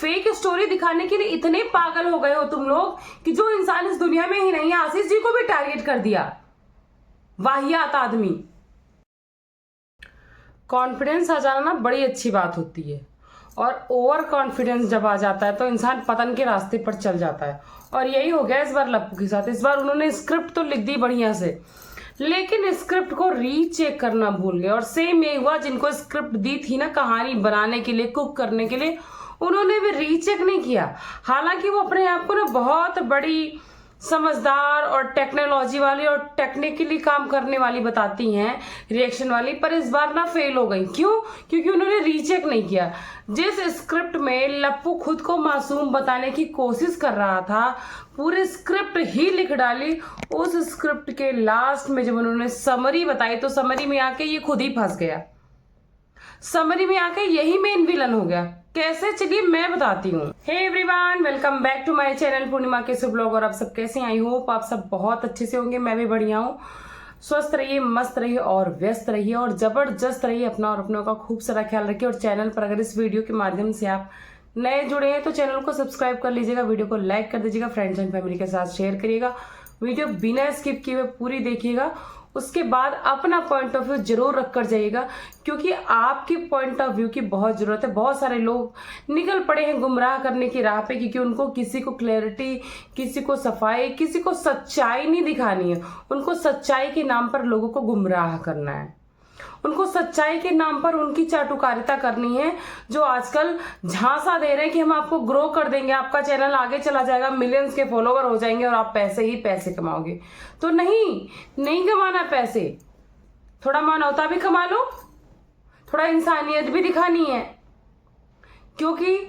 Fake story दिखाने के लिए इतने पागल हो गए हो तुम लोग कि जो इंसान इस दुनिया में ही नहीं है, आशीष जी को भी टारगेट कर दिया। वाहियात आदमी। कॉन्फिडेंस आ जाना ना बड़ी अच्छी बात होती है, और ओवर कॉन्फिडेंस जब आ जाता है तो इंसान पतन के रास्ते पर चल जाता है। और यही हो गया इस बार लप्पू के साथ। इस बार उन्होंने स्क्रिप्ट तो लिख दी बढ़िया से, लेकिन स्क्रिप्ट को रीचेक करना भूल गए। और सेम यही हुआ, जिनको स्क्रिप्ट दी थी ना कहानी बनाने के लिए, कुक करने के लिए, उन्होंने भी रीचेक नहीं किया। हालांकि वो अपने आप को ना बहुत बड़ी समझदार और टेक्नोलॉजी वाली और टेक्निकली काम करने वाली बताती हैं, रिएक्शन वाली, पर इस बार ना फेल हो गई। क्यों? क्योंकि उन्होंने रीचेक नहीं किया। जिस स्क्रिप्ट में लप्पू खुद को मासूम बताने की कोशिश कर रहा था, पूरी स्क्रिप्ट ही लिख डाली। उस स्क्रिप्ट के लास्ट में जब उन्होंने समरी बताई तो समरी में आके ये खुद ही फंस गया। समरी में आके यही मेन विलन हो गया। कैसे? चलिए मैं बताती हूँ। Hey everyone, welcome back to my channel Purnima के ब्लॉग। और आप सब कैसे हैं? आई होप आप सब बहुत अच्छे से होंगे। मैं भी बढ़िया हूँ। स्वस्थ रहिए, मस्त रहिए और व्यस्त रहिए और जबरदस्त रहिए। अपना और अपनों का खूब सारा ख्याल रखिए। और चैनल पर अगर इस वीडियो के माध्यम से आप नए जुड़े हैं तो चैनल को सब्सक्राइब कर लीजिएगा, वीडियो को लाइक कर दीजिएगा, फ्रेंड्स एंड फैमिली के साथ शेयर करिएगा, वीडियो बिना स्किप किए हुए पूरी देखिएगा। उसके बाद अपना पॉइंट ऑफ व्यू जरूर रख कर जाइएगा, क्योंकि आपकी पॉइंट ऑफ व्यू की बहुत जरूरत है। बहुत सारे लोग निकल पड़े हैं गुमराह करने की राह पे, क्योंकि उनको किसी को क्लैरिटी, किसी को सफाई, किसी को सच्चाई नहीं दिखानी है। उनको सच्चाई के नाम पर लोगों को गुमराह करना है। उनको सच्चाई के नाम पर उनकी चाटुकारिता करनी है, जो आजकल झांसा दे रहे हैं कि हम आपको ग्रो कर देंगे, आपका चैनल आगे चला जाएगा, मिलियंस के फॉलोवर हो जाएंगे और आप पैसे ही पैसे कमाओगे। तो नहीं कमाना पैसे, थोड़ा मानवता भी कमा लो, थोड़ा इंसानियत भी दिखानी है, क्योंकि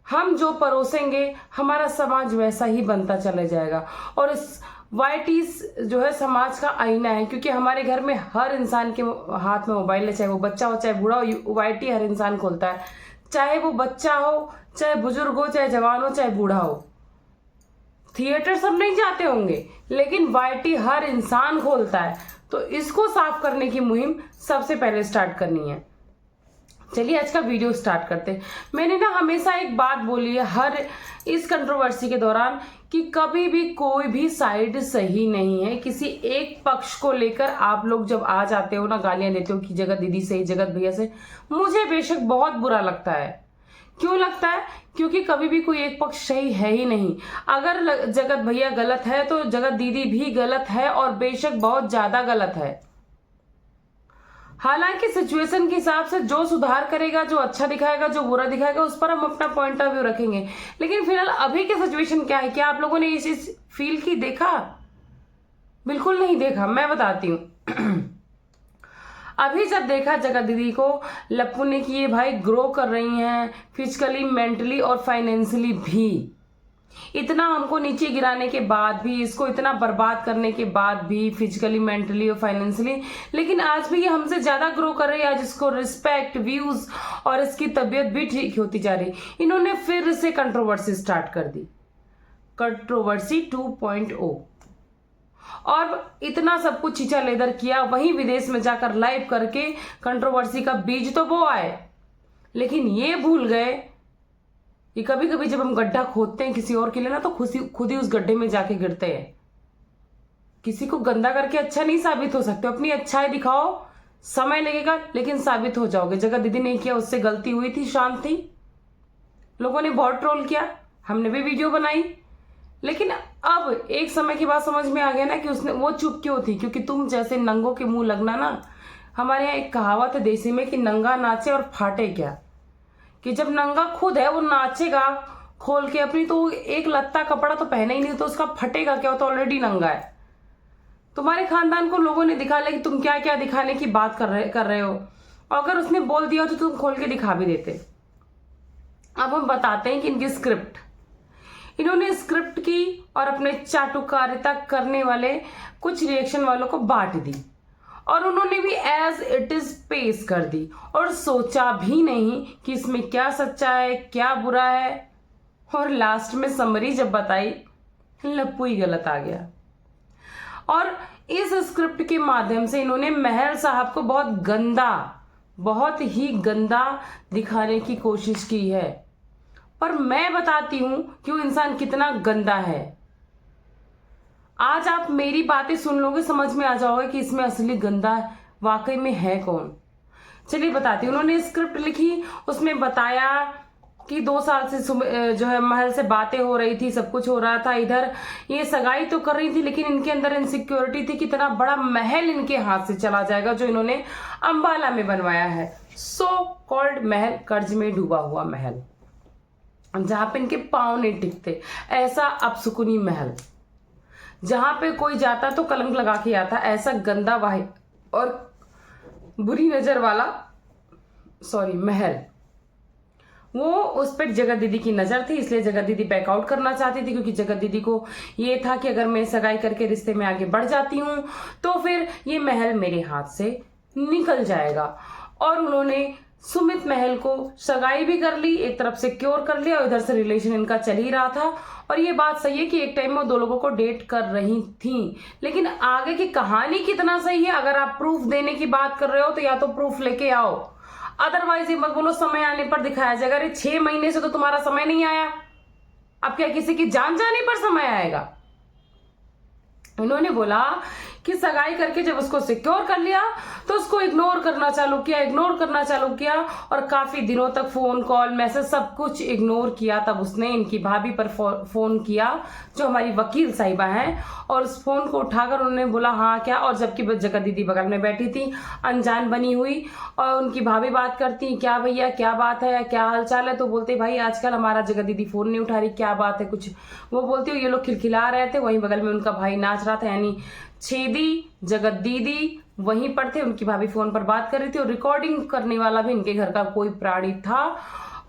हम जो परोसेंगे हमारा समाज वैसा ही बनता चला जाएगा। और इस वाईटी जो है समाज का आईना है, क्योंकि हमारे घर में हर इंसान के हाथ में मोबाइल है, चाहे वो बच्चा हो चाहे बूढ़ा हो। वाईटी हर इंसान खोलता है, चाहे वो बच्चा हो, चाहे बुजुर्ग हो, चाहे जवान हो, चाहे बूढ़ा हो। थिएटर सब नहीं जाते होंगे, लेकिन वाईटी हर इंसान खोलता है। तो इसको साफ करने की मुहिम सबसे पहले स्टार्ट करनी है। चलिए आज का वीडियो स्टार्ट करते हैं। मैंने ना हमेशा एक बात बोली है हर इस कंट्रोवर्सी के दौरान, कि कभी भी कोई भी साइड सही नहीं है। किसी एक पक्ष को लेकर आप लोग जब आ जाते हो ना, गालियां देते हो कि जगत दीदी से, जगत भैया से, मुझे बेशक बहुत बुरा लगता है। क्यों लगता है? क्योंकि कभी भी कोई एक पक्ष सही है ही नहीं। अगर जगत भैया गलत है तो जगत दीदी भी गलत है, और बेशक बहुत ज्यादा गलत है। हालांकि सिचुएशन के हिसाब से जो सुधार करेगा, जो अच्छा दिखाएगा, जो बुरा दिखाएगा, उस पर हम अपना पॉइंट ऑफ व्यू रखेंगे। लेकिन फिलहाल अभी की सिचुएशन क्या है? क्या आप लोगों ने ये चीज फील की, देखा? बिल्कुल नहीं देखा। मैं बताती हूँ। अभी जब देखा जगत दीदी को लप्पू ने कि ये भाई ग्रो कर रही हैं फिजिकली, मेंटली और फाइनेंशियली भी, इतना हमको नीचे गिराने के बाद भी, इसको इतना बर्बाद करने के बाद भी, फिजिकली, मेंटली और फाइनेंशियली, लेकिन आज भी ये हमसे ज्यादा ग्रो कर रही है। आज इसको रिस्पेक्ट, व्यूज और इसकी तबीयत भी ठीक होती जा रही। इन्होंने फिर से कंट्रोवर्सी स्टार्ट कर दी, कंट्रोवर्सी 2.0, और इतना सब कुछ चीचा लेदर किया। वहीं विदेश में जाकर लाइव करके कंट्रोवर्सी का बीज तो वो आए, लेकिन ये भूल गए कि कभी कभी जब हम गड्ढा खोदते हैं किसी और के लिए ना, तो खुद ही उस गड्ढे में जाके गिरते हैं। किसी को गंदा करके अच्छा नहीं साबित हो सकते। अपनी अच्छाई दिखाओ, समय लगेगा लेकिन साबित हो जाओगे। जगत दीदी ने किया, उससे गलती हुई थी, शांत थी, लोगों ने बहुत ट्रोल किया, हमने भी वीडियो बनाई, लेकिन अब एक समय के बाद समझ में आ गया ना कि उसने वो चुप क्यों थी। क्योंकि तुम जैसे नंगों के मुंह लगना ना, हमारे यहाँ एक कहावत है देसी में कि नंगा नाचे और फाटे क्या। कि जब नंगा खुद है वो नाचेगा खोल के अपनी, तो एक लत्ता कपड़ा तो पहने ही नहीं, तो उसका फटेगा क्या? वो तो ऑलरेडी नंगा है। तुम्हारे खानदान को लोगों ने दिखा लिया कि तुम क्या क्या दिखाने की बात कर रहे हो, और अगर उसने बोल दिया तो तुम खोल के दिखा भी देते। अब हम बताते हैं कि इनकी स्क्रिप्ट, इन्होंने स्क्रिप्ट की और अपने चाटुकारिता करने वाले कुछ रिएक्शन वालों को बांट दी, और उन्होंने भी एज इट इज पेश कर दी, और सोचा भी नहीं कि इसमें क्या सच्चा है, क्या बुरा है। और लास्ट में समरी जब बताई, लप्पू ही गलत आ गया। और इस स्क्रिप्ट के माध्यम से इन्होंने महल साहब को बहुत ही गंदा दिखाने की कोशिश की है। पर मैं बताती हूं कि वो इंसान कितना गंदा है। आज आप मेरी बातें सुन लोगे, समझ में आ जाओगे कि इसमें असली गंदा वाकई में है कौन। चलिए बताती हूँ। उन्होंने स्क्रिप्ट लिखी, उसमें बताया कि 2 साल से जो है महल से बातें हो रही थी, सब कुछ हो रहा था। इधर ये सगाई तो कर रही थी, लेकिन इनके अंदर इनसिक्योरिटी थी कि इतना बड़ा महल इनके हाथ से चला जाएगा जो इन्होंने अंबाला में बनवाया है। सो कॉल्ड महल, कर्ज में डूबा हुआ महल, जहां पे इनके पांव नहीं टिकते, ऐसा अपसुकुनी महल, जहां पे कोई जाता तो कलंक लगा के आता, ऐसा गंदा वाहि और बुरी नजर वाला महल। वो उस पर जगत दीदी की नजर थी, इसलिए जगत दीदी बैकआउट करना चाहती थी, क्योंकि जगत दीदी को ये था कि अगर मैं सगाई करके रिश्ते में आगे बढ़ जाती हूँ तो फिर ये महल मेरे हाथ से निकल जाएगा। और उन्होंने सुमित महल को सगाई भी कर ली, एक तरफ से क्योर कर लिया, और इधर से रिलेशन इनका चल ही रहा था। और ये बात सही है कि एक टाइम में वो 2 लोगों को डेट कर रही थी, लेकिन आगे की कहानी कितना सही है, अगर आप प्रूफ देने की बात कर रहे हो तो या तो प्रूफ लेके आओ, अदरवाइज ये मत बोलो समय आने पर दिखाया जाएगा। अरे 6 महीने से तो तुम्हारा समय नहीं आया, अब क्या किसी की जान जाने पर समय आएगा। उन्होंने बोला कि सगाई करके जब उसको सिक्योर कर लिया तो उसको इग्नोर करना चालू किया और काफी दिनों तक फोन कॉल मैसेज सब कुछ इग्नोर किया। तब उसने इनकी भाभी पर फोन किया, जो हमारी वकील साहिबा हैं, और उस फोन को उठाकर उन्होंने बोला हाँ क्या, और जबकि जगत दीदी बगल में बैठी थी अनजान बनी हुई, और उनकी भाभी बात करती क्या भैया क्या बात है, क्या हालचाल है, तो बोलते भाई आजकल हमारा जगत दीदी फोन नहीं उठा रही, क्या बात है कुछ। वो बोलती हो ये लोग खिलखिला रहे थे, वहीं बगल में उनका भाई नाच रहा था, यानी छेदी जगत दीदी वहीं पर थे, उनकी भाभी फोन पर बात कर रही थी, और रिकॉर्डिंग करने वाला भी इनके घर का कोई प्राणी था।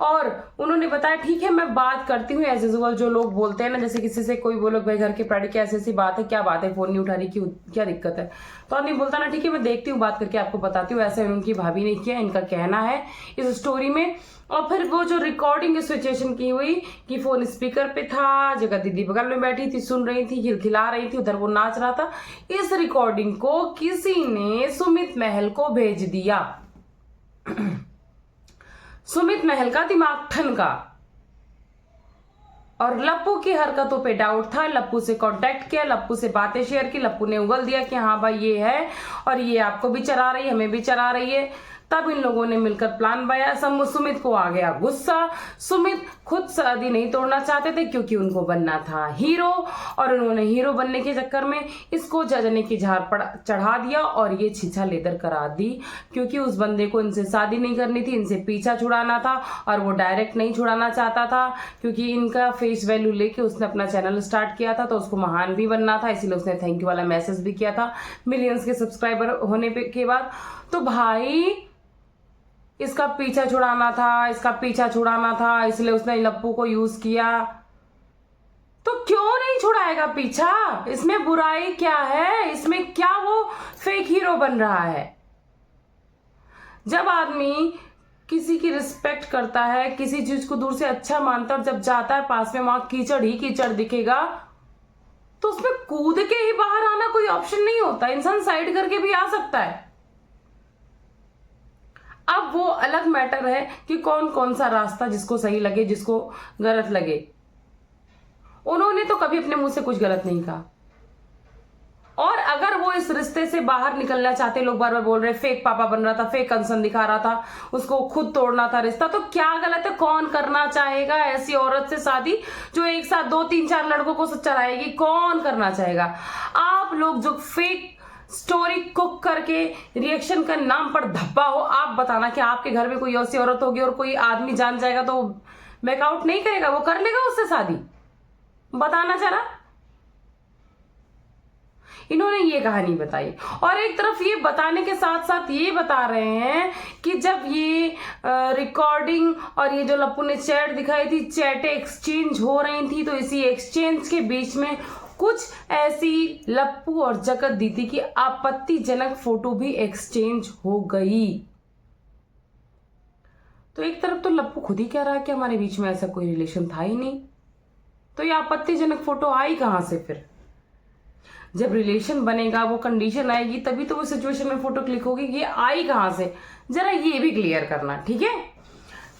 और उन्होंने बताया ठीक है मैं बात करती हूँ, एज यूजुअल जो लोग बोलते हैं ना, जैसे किसी से कोई बोलो भाई घर के प्राणी की ऐसी बात है, क्या बात है, फोन नहीं उठा रही, क्यों क्या दिक्कत है, तो आदमी बोलता ना ठीक है मैं देखती हूँ, बात करके आपको बताती हूँ। ऐसे उनकी भाभी ने किया, इनका कहना है इस स्टोरी में। और फिर वो जो रिकॉर्डिंग सिचुएशन की हुई कि फोन स्पीकर पे था, जगत दीदी बगल में बैठी थी, सुन रही थी, खिलखिला रही थी, उधर वो नाच रहा था। इस रिकॉर्डिंग को किसी ने सुमित महल को भेज दिया। सुमित महल का दिमाग ठनका और लप्पू की हरकतों पे डाउट था। लप्पू से कांटेक्ट किया, लप्पू से बातें शेयर की, लप्पू ने उगल दिया कि हाँ भाई ये है और ये आपको भी चरा रही है, हमें भी चरा रही है। तब इन लोगों ने मिलकर प्लान बनाया। सुमित को आ गया गुस्सा। सुमित खुद शादी नहीं तोड़ना चाहते थे क्योंकि उनको बनना था हीरो, और उन्होंने हीरो बनने के चक्कर में इसको जजने की झाड़ चढ़ा दिया और ये छीछा लेकर करा दी, क्योंकि उस बंदे को इनसे शादी नहीं करनी थी, इनसे पीछा छुड़ाना था, और वो डायरेक्ट नहीं छुड़ाना चाहता था क्योंकि इनका फेस वैल्यू लेके उसने अपना चैनल स्टार्ट किया था, तो उसको महान भी बनना था, इसीलिए उसने थैंक यू वाला मैसेज भी किया था मिलियंस के सब्सक्राइबर होने के बाद। तो भाई इसका पीछा छुड़ाना था, इसलिए उसने लप्पू को यूज किया। तो क्यों नहीं छुड़ाएगा पीछा, इसमें बुराई क्या है, इसमें क्या वो फेक हीरो बन रहा है। जब आदमी किसी की रिस्पेक्ट करता है, किसी चीज को दूर से अच्छा मानता है, और जब जाता है पास में वहां कीचड़ ही कीचड़ दिखेगा तो उसमें कूद के ही बाहर आना कोई ऑप्शन नहीं होता, इंसान साइड करके भी आ सकता है। अब वो अलग मैटर है कि कौन कौन सा रास्ता जिसको सही लगे, जिसको गलत लगे। उन्होंने तो कभी अपने मुंह से कुछ गलत नहीं कहा, और अगर वो इस रिश्ते से बाहर निकलना चाहते, लोग बार बार बोल रहे फेक पापा बन रहा था, फेक कंसर्न दिखा रहा था, उसको खुद तोड़ना था रिश्ता, तो क्या गलत है, कौन करना चाहेगा ऐसी औरत से शादी जो एक साथ 2-3-4 लड़कों को चलाएगी, कौन करना चाहेगा। आप लोग जो फेक स्टोरी कुक करके रिएक्शन के नाम पर धब्बा हो, आप बताना कि आपके घर में कोई ऐसी औरत होगी और कोई आदमी जान जाएगा तो बैकआउट नहीं करेगा, वो कर लेगा उससे शादी, बताना जरा। इन्होंने ये कहानी बताई, और एक तरफ ये बताने के साथ साथ ये बता रहे हैं कि जब ये रिकॉर्डिंग और ये जो लप्पू ने चैट दिखाई थी, चैटें एक्सचेंज हो रही थी, तो इसी एक्सचेंज के बीच में कुछ ऐसी लप्पू और जगत दीदी की आपत्तिजनक फोटो भी एक्सचेंज हो गई। तो एक तरफ तो लप्पू खुद ही कह रहा है कि हमारे बीच में ऐसा कोई रिलेशन था ही नहीं, तो ये आपत्तिजनक फोटो आई कहां से फिर। जब रिलेशन बनेगा, वो कंडीशन आएगी, तभी तो वो सिचुएशन में फोटो क्लिक होगी, ये आई कहां से, जरा ये भी क्लियर करना, ठीक है।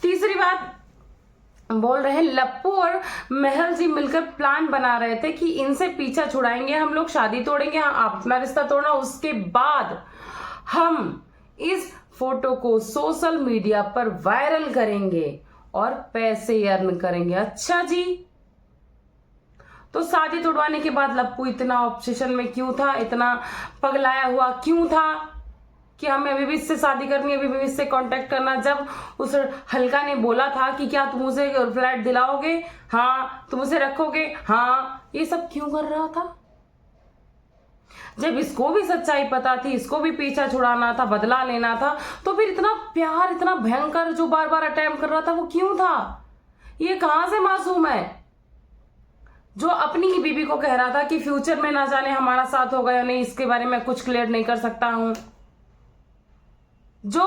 तीसरी बात, बोल रहे हैं लप्पू और महल जी मिलकर प्लान बना रहे थे कि इनसे पीछा छुड़ाएंगे हम लोग, शादी तोड़ेंगे, हाँ अपना रिश्ता तोड़ना, उसके बाद हम इस फोटो को सोशल मीडिया पर वायरल करेंगे और पैसे अर्न करेंगे। अच्छा जी, तो शादी तोड़वाने के बाद लप्पू इतना ऑब्सेशन में क्यों था, इतना पगलाया हुआ क्यों था कि हमें अभी भी इससे शादी करनी है, अभी भी इससे कांटेक्ट करना। जब उस हल्का ने बोला था कि क्या तुम उसे फ्लैट दिलाओगे, हाँ तुम उसे रखोगे, हाँ, ये सब क्यों कर रहा था? जब इसको भी सच्चाई पता थी, इसको भी पीछा छुड़ाना था, बदला लेना था, तो फिर इतना प्यार, इतना भयंकर जो बार बार अटेम्प्ट कर रहा था वो क्यों था? ये कहां से मासूम है जो अपनी ही बीबी को कह रहा था कि फ्यूचर में ना जाने हमारा साथ होगा या नहीं, इसके बारे में कुछ क्लियर नहीं कर सकता हूं। जो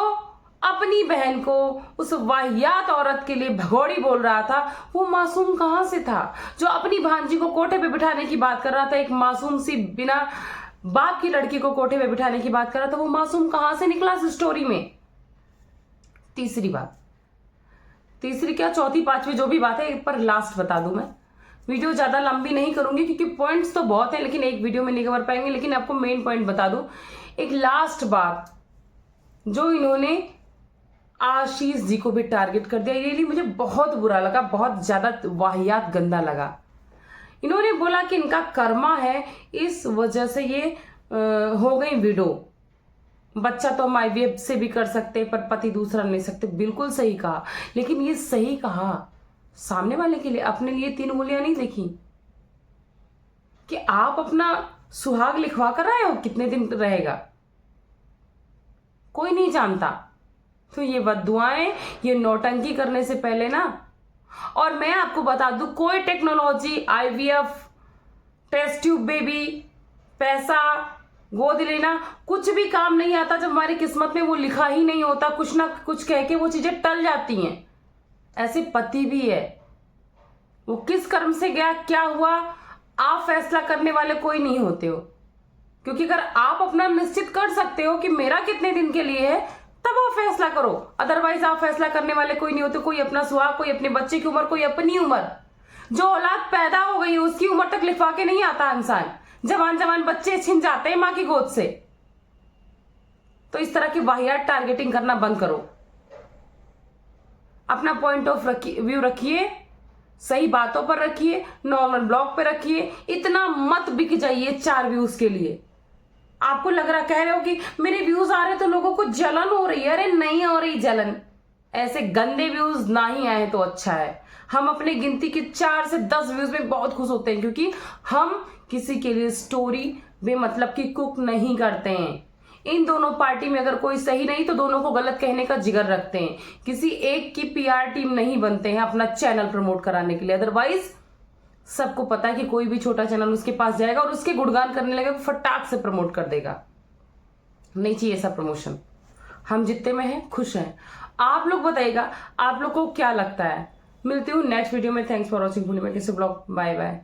अपनी बहन को उस वाहियात औरत के लिए भगोड़ी बोल रहा था, वो मासूम कहां से था? जो अपनी भांजी को कोठे पे बिठाने की बात कर रहा था, एक मासूम सी बिना बाप की लड़की को कोठे पे बिठाने की बात कर रहा था, वो मासूम कहां से निकला इस स्टोरी में? तीसरी बात, तीसरी क्या चौथी पांचवी जो भी बात है पर लास्ट बता दूं मैं, वीडियो ज्यादा लंबी नहीं करूंगी क्योंकि पॉइंट्स तो बहुत हैं लेकिन एक वीडियो में नहीं कवर पाएंगे, लेकिन आपको मेन पॉइंट बता दूं। एक लास्ट बात जो इन्होंने आशीष जी को भी टारगेट कर दिया, ये मुझे बहुत बुरा लगा, बहुत ज्यादा वाहियात गंदा लगा। इन्होंने बोला कि इनका कर्मा है, इस वजह से ये हो गई विडो, बच्चा तो हम IVF से भी कर सकते पर पति दूसरा नहीं सकते। बिल्कुल सही कहा, लेकिन ये सही कहा सामने वाले के लिए, अपने लिए 3 उंगलियां नहीं देखी कि आप अपना सुहाग लिखवा कर आए हो, कितने दिन रहेगा कोई नहीं जानता। तो ये बद्दुआएं, ये नौटंकी करने से पहले ना, और मैं आपको बता दूं कोई technology, IVF, test tube baby, पैसा, गोद लेना, कुछ भी काम नहीं आता जब हमारी किस्मत में वो लिखा ही नहीं होता। कुछ ना कुछ कह के वो चीजें टल जाती हैं। ऐसे पति भी है, वो किस कर्म से गया, क्या हुआ, आप फैसला करने वाले कोई नहीं होते हो। क्योंकि अगर आप अपना निश्चित कर सकते हो कि मेरा कितने दिन के लिए है, तब आप फैसला करो, अदरवाइज आप फैसला करने वाले कोई नहीं होते। कोई अपना सुहाग, कोई अपने बच्चे की उम्र, कोई अपनी उम्र, जो औलाद पैदा हो गई है उसकी उम्र तक लिखवा के नहीं आता इंसान। जवान जवान बच्चे छिन जाते हैं मां की गोद से। तो इस तरह की वाहियात टारगेटिंग करना बंद करो, अपना पॉइंट ऑफ व्यू रखिए, सही बातों पर रखिए, नॉर्मल ब्लॉग पे रखिए। इतना मत बिक जाइए 4 व्यूज के लिए। आपको लग रहा, कह रहे हो कि मेरे व्यूज आ रहे तो लोगों को जलन हो रही है, अरे नहीं हो रही जलन। ऐसे गंदे व्यूज ना ही आए तो अच्छा है। हम अपने गिनती के 4 से 10 व्यूज में बहुत खुश होते हैं, क्योंकि हम किसी के लिए स्टोरी बेमतलब की कुक नहीं करते हैं। इन दोनों पार्टी में अगर कोई सही नहीं तो दोनों को गलत कहने का जिगर रखते हैं। किसी एक की PR टीम नहीं बनते हैं अपना चैनल प्रमोट कराने के लिए। अदरवाइज सबको पता है कि कोई भी छोटा चैनल उसके पास जाएगा और उसके गुणगान करने लगेगा, फटाक से प्रमोट कर देगा। नहीं चाहिए ऐसा प्रमोशन। हम जितने में हैं खुश हैं। आप लोग बताइएगा आप लोग को क्या लगता है। मिलती हूँ नेक्स्ट वीडियो में। Thanks for watching. भूलिए मैं किसी ब्लॉग। Bye bye.